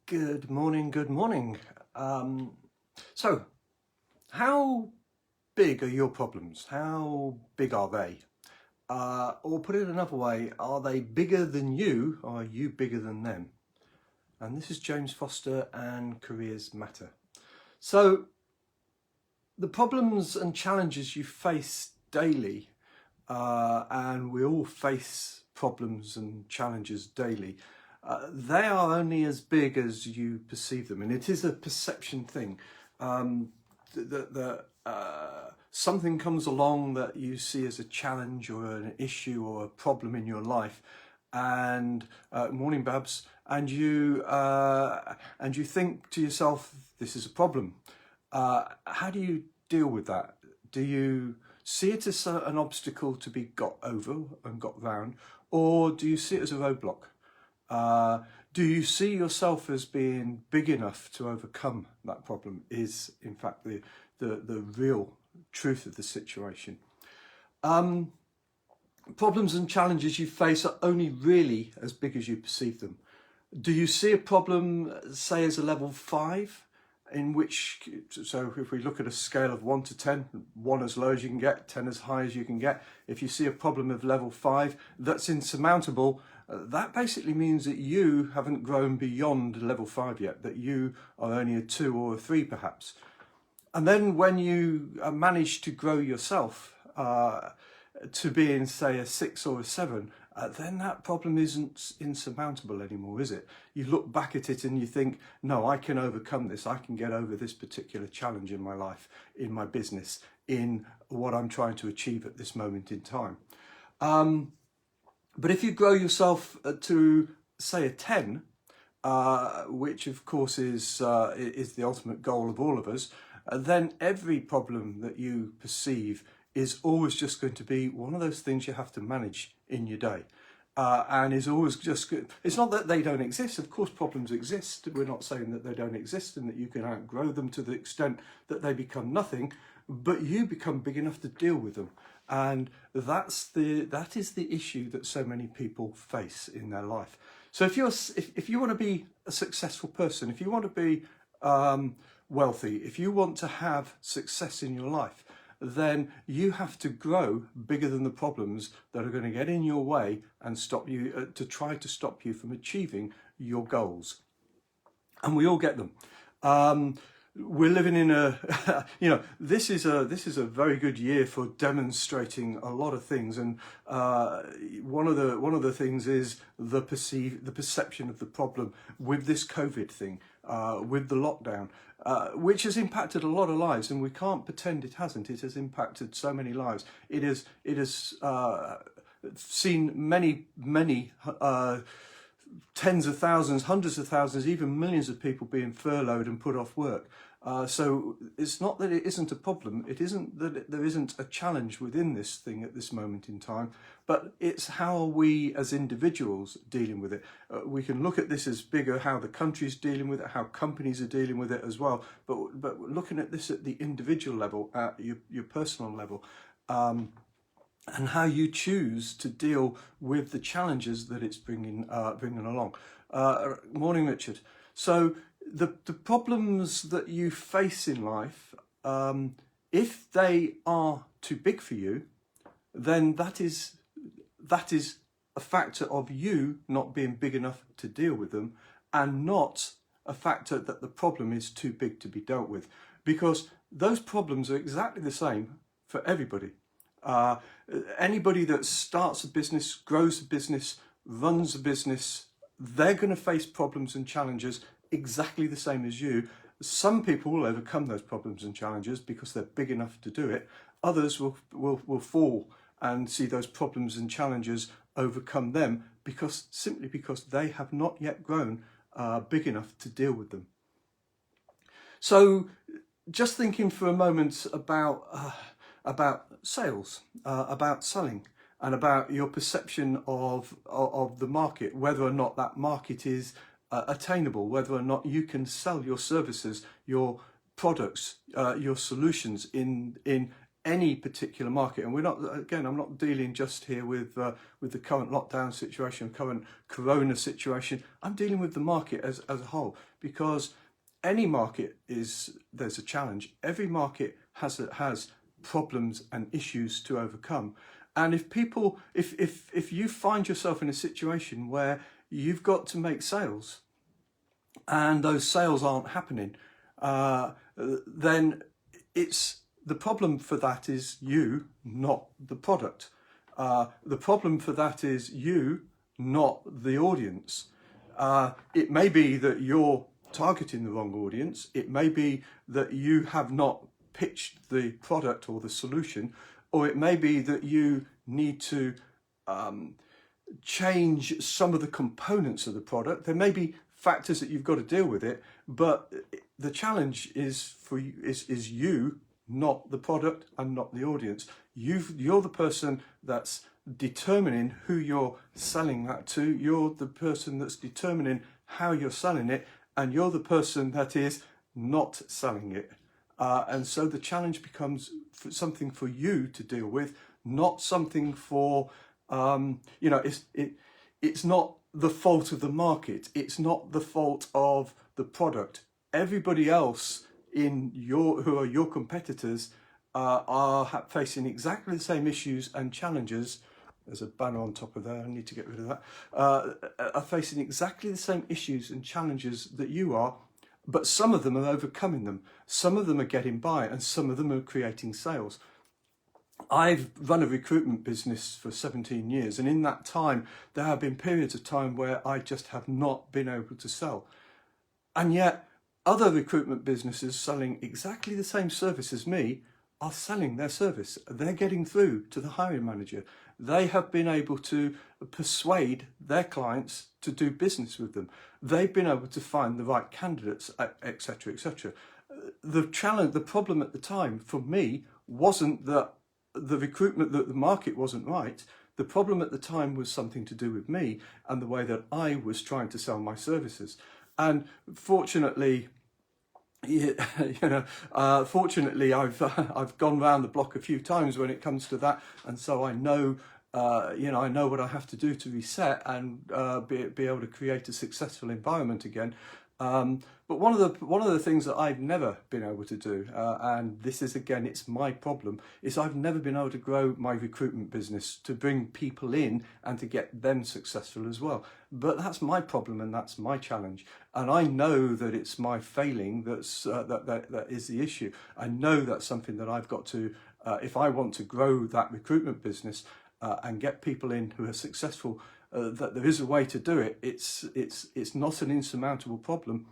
Good morning, good morning. So, how big are your problems? How big are they? Or put it another way, are they bigger than you, or are you bigger than them? And this is James Foster and Careers Matter. So, the problems and challenges you face daily, and we all face problems and challenges daily, they are only as big as you perceive them, and it is a perception thing. Something comes along that you see as a challenge or an issue or a problem in your life, and morning, Babs, and you think to yourself, "This is a problem." How do you deal with that? Do you see it as an obstacle to be got over and got round, or do you see it as a roadblock? Do you see yourself as being big enough to overcome that problem? Is in fact the real truth of the situation. Problems and challenges you face are only really as big as you perceive them. Do you see a problem, say, as a level 5? In which, so if we look at a scale of 1 to 10, 1 as low as you can get, 10 as high as you can get, if you see a problem of level 5 that's insurmountable, that basically means that you haven't grown beyond level 5 yet, that you are only a 2 or a 3 perhaps. And then when you manage to grow yourself to being, say, a 6 or a 7, then that problem isn't insurmountable anymore, is it? You look back at it and you think, no, I can overcome this. I can get over this particular challenge in my life, in my business, in what I'm trying to achieve at this moment in time. But if you grow yourself to, say, a 10, which of course is the ultimate goal of all of us, then every problem that you perceive is always just going to be one of those things you have to manage in your day. And is always just good. It's not that they don't exist. Of course, problems exist. We're not saying that they don't exist and that you can outgrow them to the extent that they become nothing, but you become big enough to deal with them. And that is the issue that so many people face in their life. So if you want to be a successful person, if you want to be wealthy, if you want to have success in your life, then you have to grow bigger than the problems that are going to get in your way and stop you, to try to stop you from achieving your goals. And we all get them. We're living in a, this is a very good year for demonstrating a lot of things, and one of the things is the perception of the problem with this COVID thing, with the lockdown, which has impacted a lot of lives, and we can't pretend it hasn't. It has impacted so many lives. It has seen many tens of thousands, hundreds of thousands, even millions of people being furloughed and put off work. So it's not that it isn't a problem, it isn't that there isn't a challenge within this thing at this moment in time, but it's how are we as individuals dealing with it. We can look at this as bigger, how the country's dealing with it, how companies are dealing with it as well, but looking at this at the individual level, at your personal level, and how you choose to deal with the challenges that it's bringing along. Morning, Richard. So the problems that you face in life, if they are too big for you, then that is a factor of you not being big enough to deal with them, and not a factor that the problem is too big to be dealt with, because those problems are exactly the same for everybody. Anybody that starts a business, grows a business, runs a business, they're going to face problems and challenges exactly the same as you. Some people will overcome those problems and challenges because they're big enough to do it. Others will fall and see those problems and challenges overcome them simply because they have not yet grown big enough to deal with them. So just thinking for a moment about sales, about selling, and about your perception of the market, whether or not that market is attainable, whether or not you can sell your services, your products, your solutions in any particular market, and we're not, again, I'm not dealing just here with the current lockdown situation, current corona situation. I'm dealing with the market as a whole, because any market there's a challenge. Every market has problems and issues to overcome. And if you find yourself in a situation where you've got to make sales and those sales aren't happening, then the problem for that is you, not the product. The problem for that is you, not the audience. It may be that you're targeting the wrong audience. It may be that you have not pitched the product or the solution, or it may be that you need to change some of the components of the product. There may be factors that you've got to deal with it, but the challenge is you, not the product and not the audience. You're the person that's determining who you're selling that to. You're the person that's determining how you're selling it, and you're the person that is not selling it. And so the challenge becomes something for you to deal with, not something for, it's not the fault of the market. It's not the fault of the product. Everybody else who are your competitors are facing exactly the same issues and challenges. There's a banner on top of there, I need to get rid of that. Are facing exactly the same issues and challenges that you are, but some of them are overcoming them. Some of them are getting by, and some of them are creating sales. I've run a recruitment business for 17 years, and in that time, there have been periods of time where I just have not been able to sell. And yet, other recruitment businesses selling exactly the same service as me are selling their service. They're getting through to the hiring manager. They have been able to persuade their clients to do business with them. They've been able to find the right candidates, etc., etc. The problem at the time for me wasn't that the recruitment, that the market wasn't right. The problem at the time was something to do with me and the way that I was trying to sell my services. And fortunately, fortunately, I've gone round the block a few times when it comes to that, and so I know, I know what I have to do to reset and be able to create a successful environment again. But one of the things that I've never been able to do, and this is again, it's my problem, is I've never been able to grow my recruitment business to bring people in and to get them successful as well. But that's my problem and that's my challenge. And I know that it's my failing that is the issue. I know that's something that I've got to, if I want to grow that recruitment business and get people in who are successful, that there is a way to do it. It's not an insurmountable problem.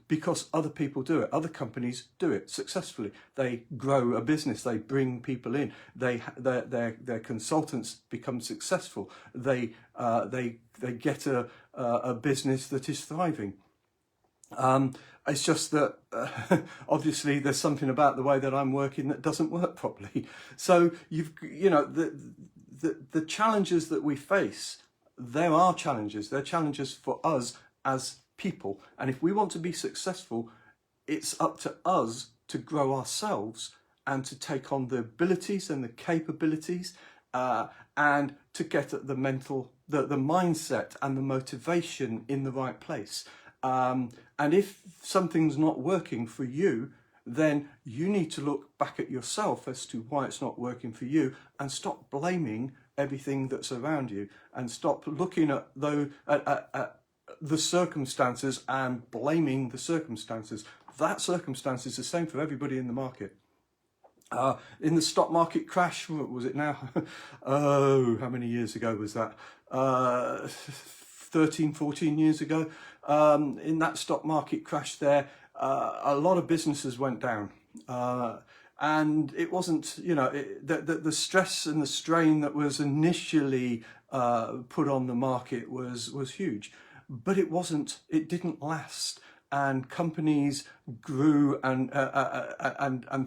Because other people do it, other companies do it successfully. They grow a business, they bring people in, their consultants become successful. They get a business that is thriving. It's just that obviously there's something about the way that I'm working that doesn't work properly. So the challenges that we face, there are challenges. They're challenges for us as people, and if we want to be successful, it's up to us to grow ourselves and to take on the abilities and the capabilities and to get at the mindset and the motivation in the right place. And if something's not working for you, then you need to look back at yourself as to why it's not working for you, and stop blaming everything that's around you, and stop looking at the circumstances and blaming the circumstances. That circumstance is the same for everybody in the market. In the stock market crash, what was it now? Oh, how many years ago was that? 13, 14 years ago. In that stock market crash there, a lot of businesses went down. And it wasn't, the stress and the strain that was initially put on the market was huge. But it didn't last, and companies grew and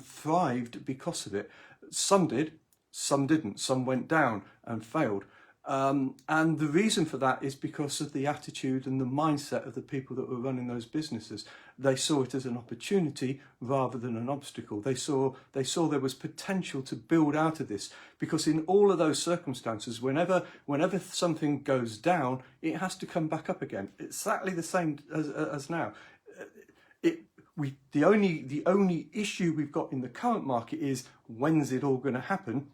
thrived because of it. Some did, some didn't. Some went down and failed. And the reason for that is because of the attitude and the mindset of the people that were running those businesses. They saw it as an opportunity rather than an obstacle. They saw there was potential to build out of this, because in all of those circumstances, whenever something goes down, it has to come back up again. It's exactly the same as now. The only issue we've got in the current market is, when's it all going to happen?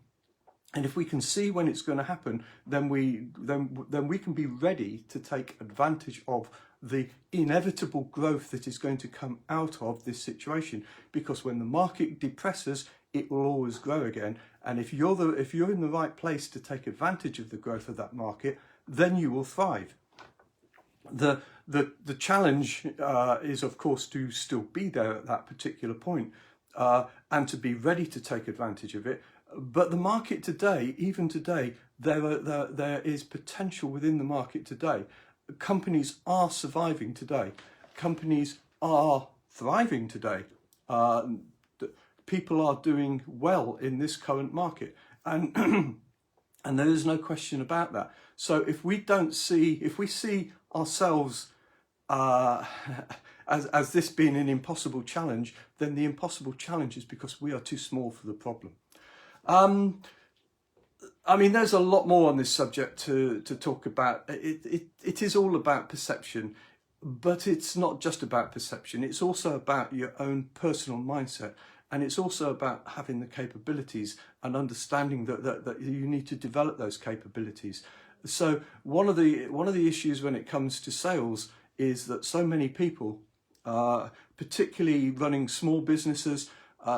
And if we can see when it's going to happen, then we can be ready to take advantage of the inevitable growth that is going to come out of this situation. Because when the market depresses, it will always grow again. And if you're in the right place to take advantage of the growth of that market, then you will thrive. The challenge is, of course, to still be there at that particular point, and to be ready to take advantage of it. But the market today, even today, there is potential within the market today. Companies are surviving today. Companies are thriving today. People are doing well in this current market, and and there is no question about that. So if we see ourselves as this being an impossible challenge, then the impossible challenge is because we are too small for the problem. I mean, there's a lot more on this subject to talk about. It is all about perception, but it's not just about perception. It's also about your own personal mindset, and it's also about having the capabilities and understanding that you need to develop those capabilities. So one of the issues when it comes to sales is that so many people, particularly running small businesses,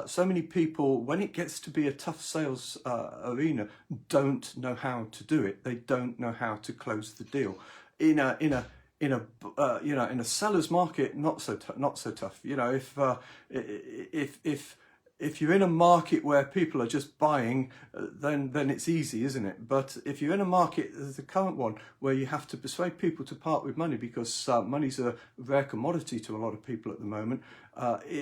so many people, when it gets to be a tough sales arena, don't know how to do it. They don't know how to close the deal. In a seller's market, not so tough. You know, if you're in a market where people are just buying, then it's easy, isn't it? But if you're in a market, the current one, where you have to persuade people to part with money because money's a rare commodity to a lot of people at the moment,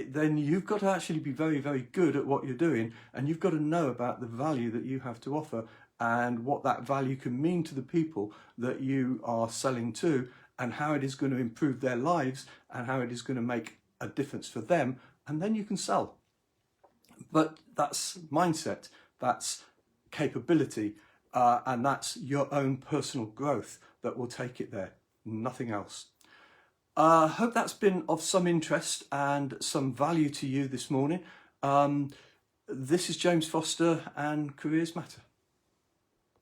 then you've got to actually be very, very good at what you're doing, and you've got to know about the value that you have to offer and what that value can mean to the people that you are selling to, and how it is going to improve their lives and how it is going to make a difference for them, and then you can sell. But that's mindset, that's capability, and that's your own personal growth that will take it there, nothing else. I hope that's been of some interest and some value to you this morning. This is James Foster, and Careers Matter.